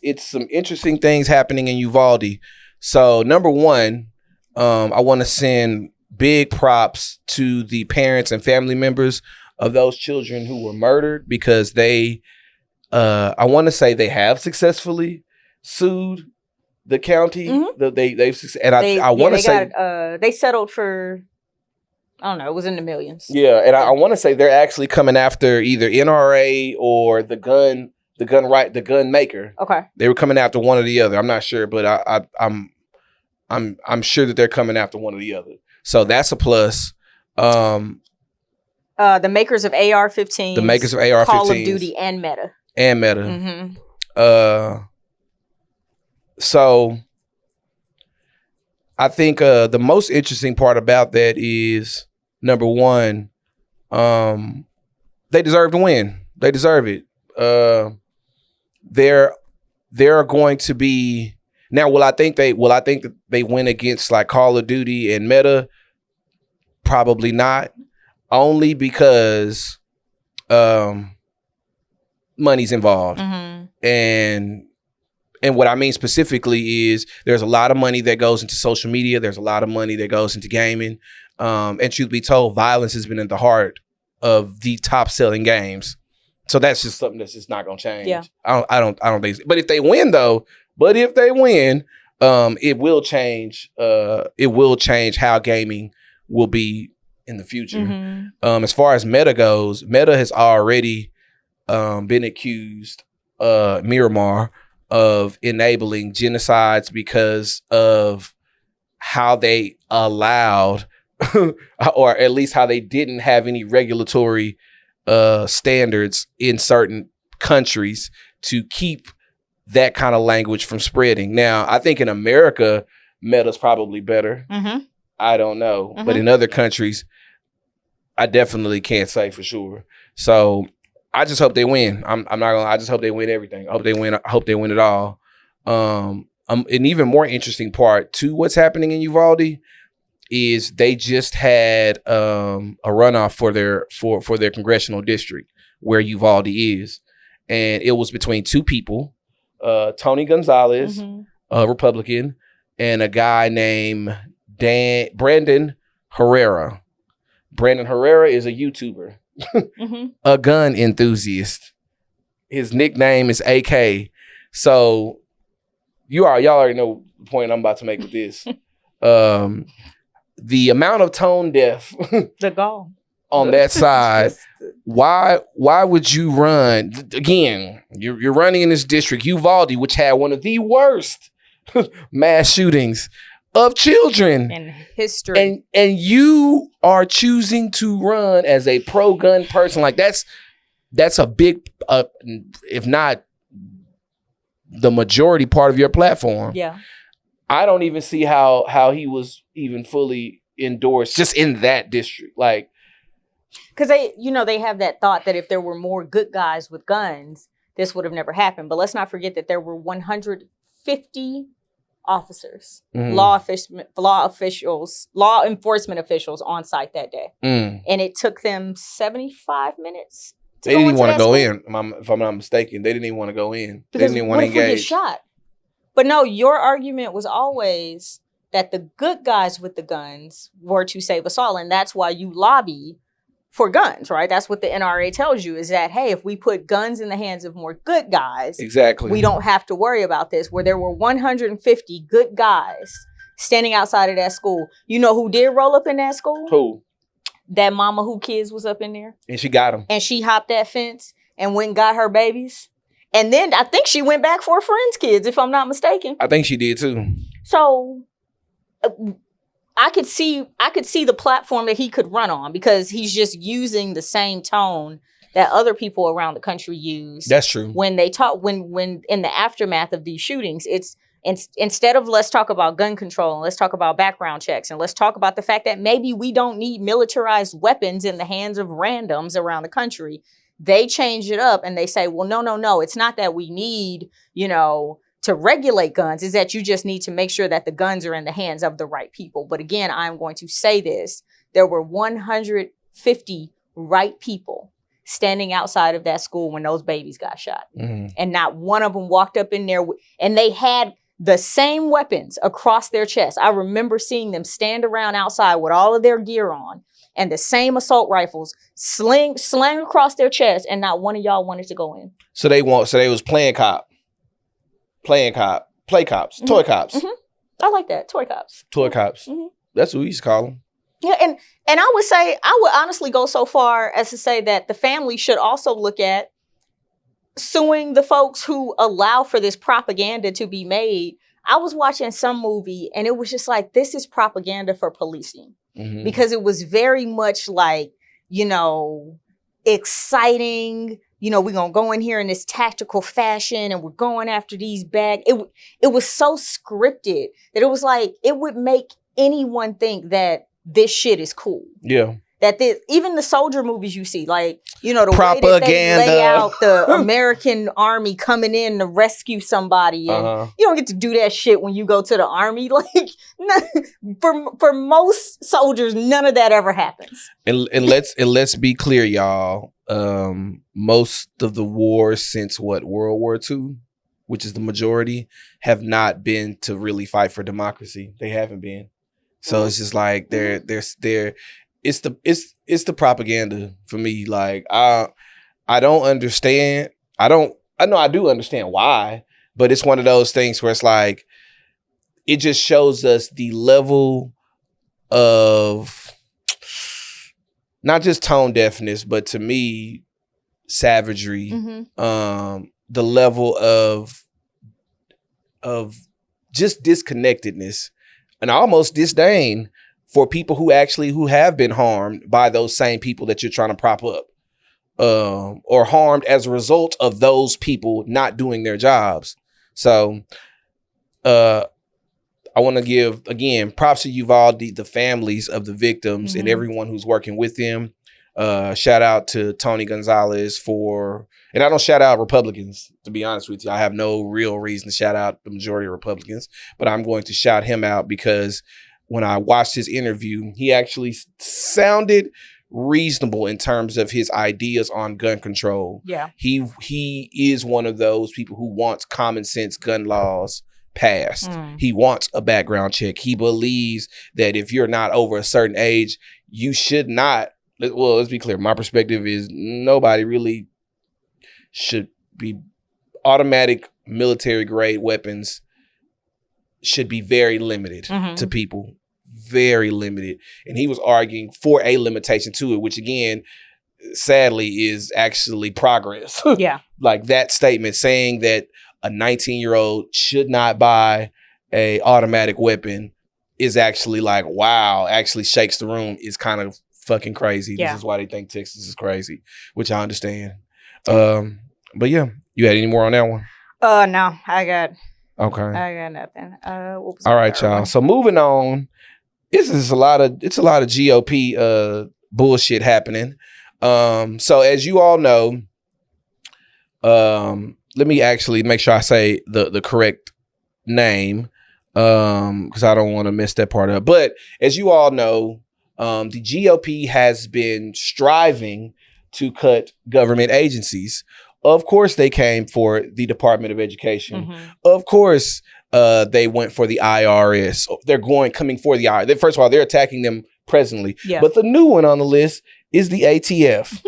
It's some interesting things happening in Uvalde. So number one, I want to send big props to the parents and family members of those children who were murdered because they, I want to say they have successfully sued the county. I want to say they settled for, I don't know, it was in the millions. Yeah, and I want to say they're actually coming after either NRA or the gun maker. Okay, they were coming after one or the other. I'm not sure, but I'm sure that they're coming after one or the other. So that's a plus. The makers of AR-15, the makers of AR-15, Call of Duty, and Meta. Mm-hmm. So I think the most interesting part about that is number one, they deserve to win. They deserve it. There are going to be now. Will I think that they win against like Call of Duty and Meta? Probably not. Only because money's involved, and what I mean specifically is there's a lot of money that goes into social media. There's a lot of money that goes into gaming. And truth be told, violence has been at the heart of the top selling games. So that's just something that's just not going to change. Yeah. I don't think so. But if they win though, it will change. It will change how gaming will be in the future. As far as Meta goes, Meta has already been accused, Miramar, of enabling genocides because of how they allowed or at least how they didn't have any regulatory standards in certain countries to keep that kind of language from spreading. Now, I think in America, Meta's probably better. I don't know. But in other countries, I definitely can't say for sure. So I just hope they win. I'm not gonna. I just hope they win everything. I hope they win. I hope they win it all. An even more interesting part to what's happening in Uvalde is they just had a runoff for their congressional district where Uvalde is, and it was between two people, Tony Gonzalez, a Republican, and a guy named Brandon Herrera. Brandon Herrera is a YouTuber. A gun enthusiast. His nickname is AK. So y'all already know the point I'm about to make with this. The amount of tone deaf the gall on that side. Why would you run again? You're running in this district, Uvalde, which had one of the worst mass shootings of children in history, and you are choosing to run as a pro-gun person. Like that's a big, if not the majority part of your platform. Yeah, I don't even see how he was even fully endorsed just in that district, like because they have that thought that if there were more good guys with guns, this would have never happened. But let's not forget that there were 150 officers, law enforcement officials on site that day. And it took them 75 minutes. They didn't even want to go in, if I'm not mistaken. They didn't even want to go in. They didn't even want to engage. Shot? But no, your argument was always that the good guys with the guns were to save us all. And that's why you lobby for guns, right? That's what the NRA tells you, is that, hey, if we put guns in the hands of more good guys, exactly, we don't have to worry about this. Where there were 150 good guys standing outside of that school. You know who did roll up in that school? Who? That mama who kids was up in there. And she got them. And she hopped that fence and went and got her babies. And then I think she went back for her friend's kids, if I'm not mistaken. I think she did too. So I could see the platform that he could run on because he's just using the same tone that other people around the country use. That's true. When they talk, when in the aftermath of these shootings, it's instead of let's talk about gun control and let's talk about background checks and let's talk about the fact that maybe we don't need militarized weapons in the hands of randoms around the country. They change it up and they say, well, no. It's not that we need, to regulate guns, is that you just need to make sure that the guns are in the hands of the right people. But again, I'm going to say this. There were 150 right people standing outside of that school when those babies got shot. And not one of them walked up in there and they had the same weapons across their chest. I remember seeing them stand around outside with all of their gear on and the same assault rifles slang across their chest, and not one of y'all wanted to go in. So they was playing cop, play cops, toy cops. I like that, toy cops. Toy cops. That's what we used to call them. Yeah, and I would honestly go so far as to say that the family should also look at suing the folks who allow for this propaganda to be made. I was watching some movie and it was just like, this is propaganda for policing. Because it was very much like, exciting, we're going to go in here in this tactical fashion and we're going after these bad. It was so scripted that it was like, it would make anyone think that this shit is cool. Yeah. That even the soldier movies you see, like, the propaganda. way that they lay out the American army coming in to rescue somebody. And you don't get to do that shit when you go to the army. Like, for most soldiers, none of that ever happens. And let's be clear, y'all. Most of the wars since World War II, which is the majority, have not been to really fight for democracy. They haven't been. So it's just like it's the propaganda for me. Like I don't understand. I know I do understand why, but it's one of those things where it's like it just shows us the level of not just tone deafness, but to me, savagery. The level of just disconnectedness and almost disdain for people who have been harmed by those same people that you're trying to prop up, or harmed as a result of those people not doing their jobs. So I want to give, again, props to Uvalde, the families of the victims and everyone who's working with them. Shout out to Tony Gonzalez and I don't shout out Republicans, to be honest with you. I have no real reason to shout out the majority of Republicans, but I'm going to shout him out because when I watched his interview, he actually sounded reasonable in terms of his ideas on gun control. Yeah. He is one of those people who wants common sense gun laws passed. He wants a background check. He believes that if you're not over a certain age, you should not. Well, let's be clear. My perspective is nobody really should be automatic military grade weapons should be very limited to people. Very limited. And he was arguing for a limitation to it, which again, sadly, is actually progress. Yeah. Like that statement saying that a 19-year-old should not buy a automatic weapon is actually like, wow, actually shakes the room, is kind of fucking crazy. Yeah. This is why they think Texas is crazy, which I understand. But yeah, you had any more on that one? No, I got nothing. All right, y'all. So moving on, it's a lot of GOP bullshit happening. So as you all know, let me actually make sure I say the correct name, because I don't want to mess that part up. But as you all know, the GOP has been striving to cut government agencies. Of course, they came for the Department of Education. Of course, they went for the IRS. They're coming for the IRS. First of all, they're attacking them presently. Yeah. But the new one on the list is the ATF.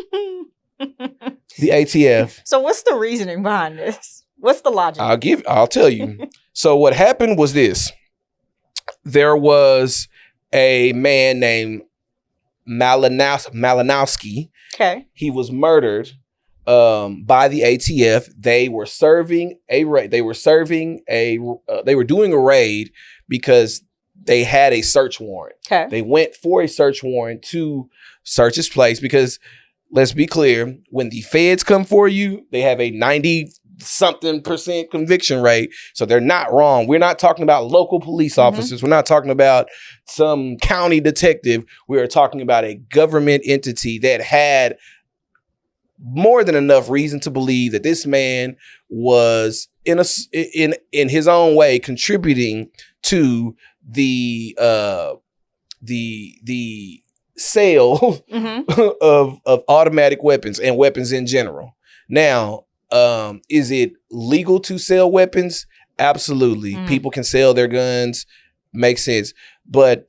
The ATF. So what's the reasoning behind this? What's the logic? I'll tell you. So what happened was this. There was a man named Malinowski. Okay. He was murdered by the ATF. They were doing a raid because they had a search warrant. Okay. They went for a search warrant to search his place because, let's be clear, when the feds come for you, they have a 90-something% conviction rate. So they're not wrong. We're not talking about local police officers. We're not talking about some county detective. We are talking about a government entity that had more than enough reason to believe that this man was in his own way contributing to the sale of automatic weapons and weapons in general. Now, is it legal to sell weapons? Absolutely. People can sell their guns. Makes sense. But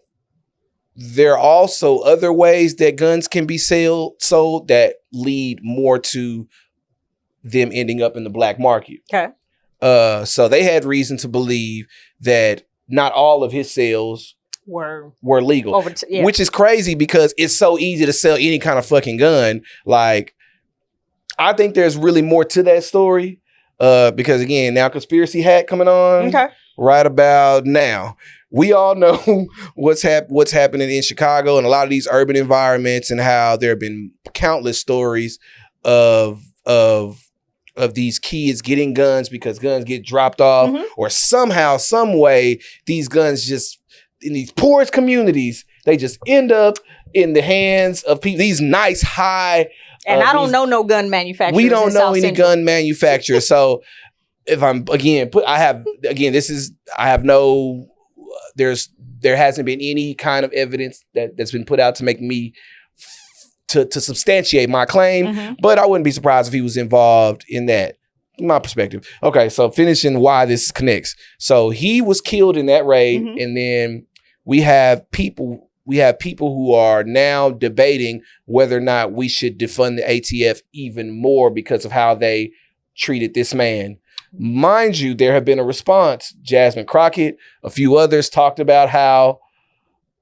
there are also other ways that guns can be sold that lead more to them ending up in the black market. Okay. So they had reason to believe that not all of his sales were legal, which is crazy because it's so easy to sell any kind of fucking gun. Like, I think there's really more to that story because, again, now conspiracy hat coming on right about now. We all know what's happening in Chicago and a lot of these urban environments and how there have been countless stories of these kids getting guns because guns get dropped off or somehow, some way, these guns just in these poorest communities, they just end up in the hands of people, these nice high. And I don't know no gun manufacturers. We don't know any gun manufacturers. So if I'm, there hasn't been any kind of evidence that's been put out to make me to substantiate my claim, but I wouldn't be surprised if he was involved in that. My perspective. Okay, so finishing why this connects. So he was killed in that raid, and then we have people who are now debating whether or not we should defund the ATF even more because of how they treated this man. Mind you, there have been a response. Jasmine Crockett, a few others talked about how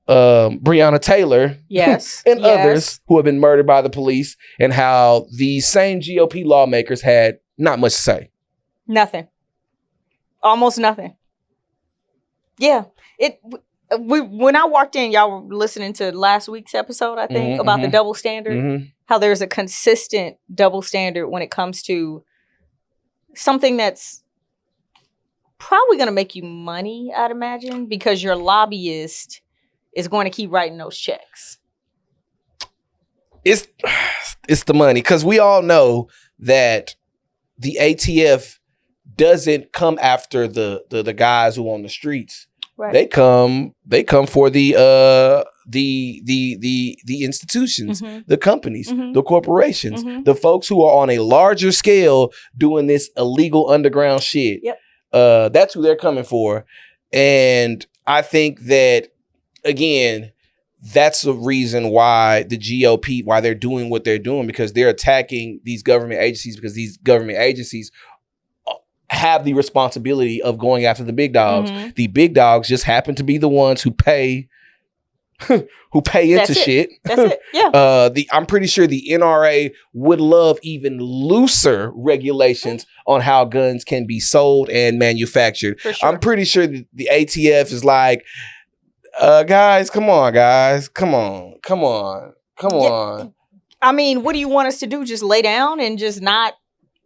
Breonna Taylor and others who have been murdered by the police and how these same GOP lawmakers had not much to say. Nothing. Almost nothing. Yeah. When I walked in, y'all were listening to last week's episode, I think, about the double standard. How there's a consistent double standard when it comes to something that's probably going to make you money, I'd imagine, because your lobbyist is going to keep writing those checks. It's the money, because we all know that the ATF doesn't come after the guys who are on the streets. Right. They come for the institutions, the companies, the corporations, the folks who are on a larger scale doing this illegal underground shit. Yep. That's who they're coming for. And I think that, again, that's the reason why the GOP, why they're doing what they're doing, because they're attacking these government agencies, because these government agencies have the responsibility of going after the big dogs. The big dogs just happen to be the ones who pay into shit. That's it. Yeah. I'm pretty sure the NRA would love even looser regulations on how guns can be sold and manufactured. For sure. I'm pretty sure the ATF is like, guys, come on. I mean, what do you want us to do? Just lay down and just not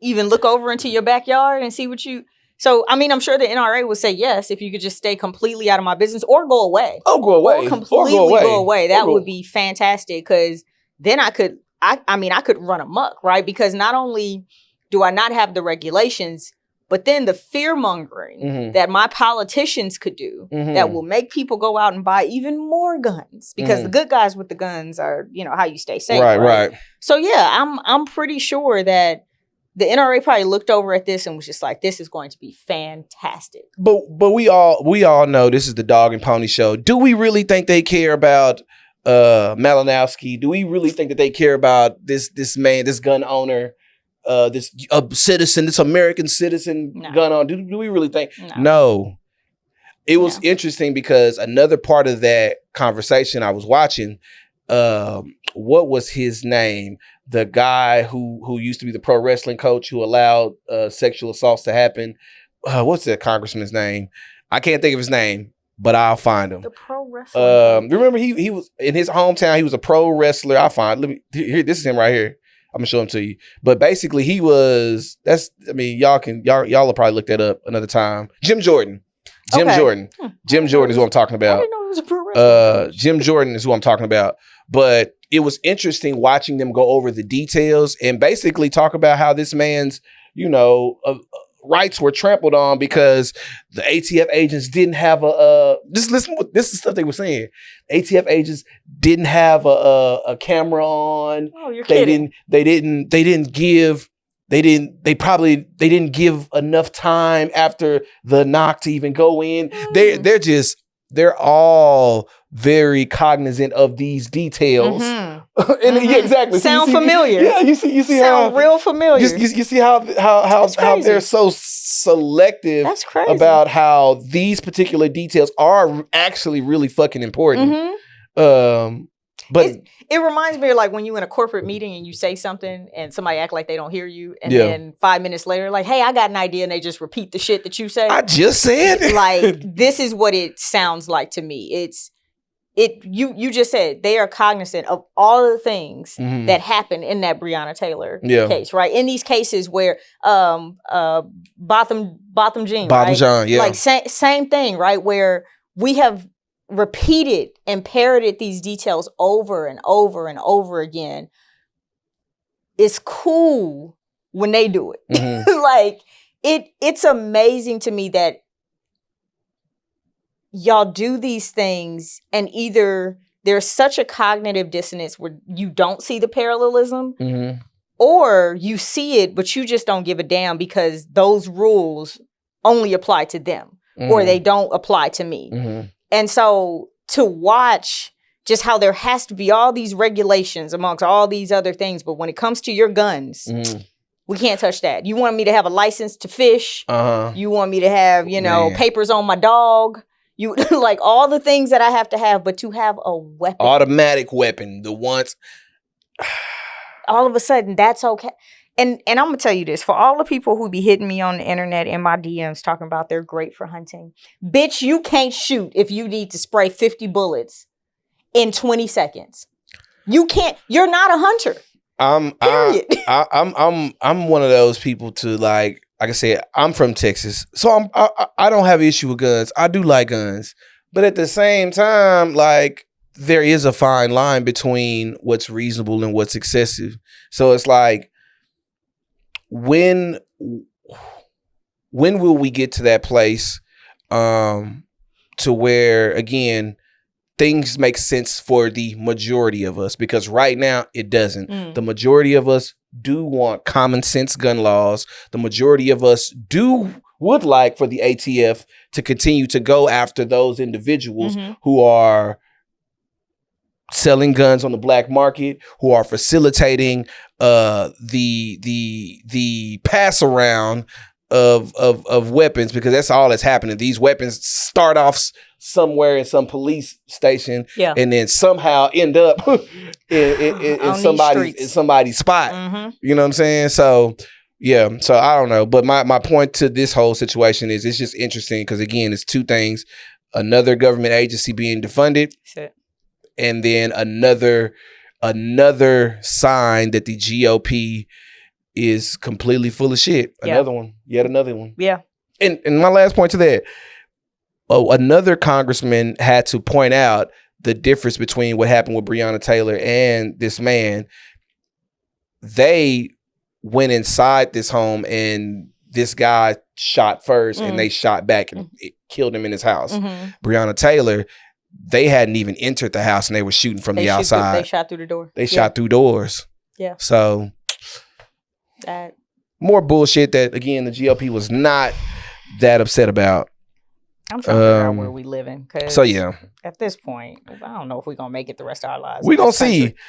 even look over into your backyard and see what you... So, I mean, I'm sure the NRA would say yes if you could just stay completely out of my business or go away. Oh, go away. Or completely go away. That would be fantastic, because then I could run amok, right? Because not only do I not have the regulations, but then the fear mongering that my politicians could do that will make people go out and buy even more guns, because the good guys with the guns are, how you stay safe. Right. So yeah, I'm pretty sure that the NRA probably looked over at this and was just like, this is going to be fantastic. But we all know this is the dog and pony show. Do we really think they care about Malinowski? Do we really think that they care about this man, this gun owner, this citizen, this American citizen gun owner? Do we really think? No. It was interesting because another part of that conversation I was watching, what was his name? The guy who used to be the pro wrestling coach who allowed sexual assaults to happen. What's that congressman's name? I can't think of his name, but I'll find him. The pro wrestling. Remember he was in his hometown. He was a pro wrestler. Here. This is him right here. I'm gonna show him to you. But basically, y'all will probably look that up another time. Jim Jordan. Jim Jordan is who I'm talking about. I didn't know he was a pro wrestler. Jim Jordan is who I'm talking about. But it was interesting watching them go over the details and basically talk about how this man's, rights were trampled on because the ATF agents didn't have just listen, this is stuff they were saying. ATF agents didn't have a camera on. Oh, you're kidding. They didn't give enough time after the knock to even go in. They're all very cognizant of these details. And yeah, exactly. Sound familiar. Yeah, you see Sound real familiar. You see how they're so selective. That's crazy. About how these particular details are actually really fucking important. But it reminds me of like when you in a corporate meeting and you say something and somebody act like they don't hear you, and then 5 minutes later, like, hey, I got an idea, and they just repeat the shit that you say. I just said. Like, this is what it sounds like to me. You just said they are cognizant of all of the things that happened in that Breonna Taylor case, right? In these cases where Botham Jean, right? John, yeah. Like same thing, right? Where we have repeated and parroted these details over and over and over again. It's cool when they do it. Like it's amazing to me that y'all do these things and either there's such a cognitive dissonance where you don't see the parallelism or you see it, but you just don't give a damn because those rules only apply to them or they don't apply to me. And so to watch just how there has to be all these regulations amongst all these other things, but when it comes to your guns, we can't touch that. You want me to have a license to fish. You want me to have, papers on my dog. You like all the things that I have to have, but to have a weapon. Automatic weapon. The ones. All of a sudden, that's okay. And I'm going to tell you this. For all the people who be hitting me on the internet in my DMs talking about they're great for hunting. Bitch, you can't shoot if you need to spray 50 bullets in 20 seconds. You can't. You're not a hunter. Period. I'm one of those people to like I said, I'm from Texas. So I don't have an issue with guns. I do like guns. But at the same time, like there is a fine line between what's reasonable and what's excessive. So it's like, when will we get to that place to where, again, things make sense for the majority of us? Because right now it doesn't. The majority of us do want common sense gun laws. The majority of us would like for the ATF to continue to go after those individuals who are selling guns on the black market, who are facilitating the pass around of weapons, because that's all that's happening. These weapons start off somewhere in some police station and then somehow end up in somebody's spot. You know what I'm saying? So yeah, so I don't know. But my point to this whole situation is it's just interesting because, again, it's two things. Another government agency being defunded. And then another sign that the GOP is completely full of shit. Yet another one. Yeah. And my last point to that, another congressman had to point out the difference between what happened with Breonna Taylor and this man. They went inside this home and this guy shot first and they shot back and it killed him in his house. Breonna Taylor, they hadn't even entered the house and they were shooting from the outside. They shot through the door. They shot through doors. Yeah. So more bullshit that, again, the GOP was not that upset about. I'm trying to figure out where we living. So yeah. At this point, I don't know if we're going to make it the rest of our lives. We're going to see.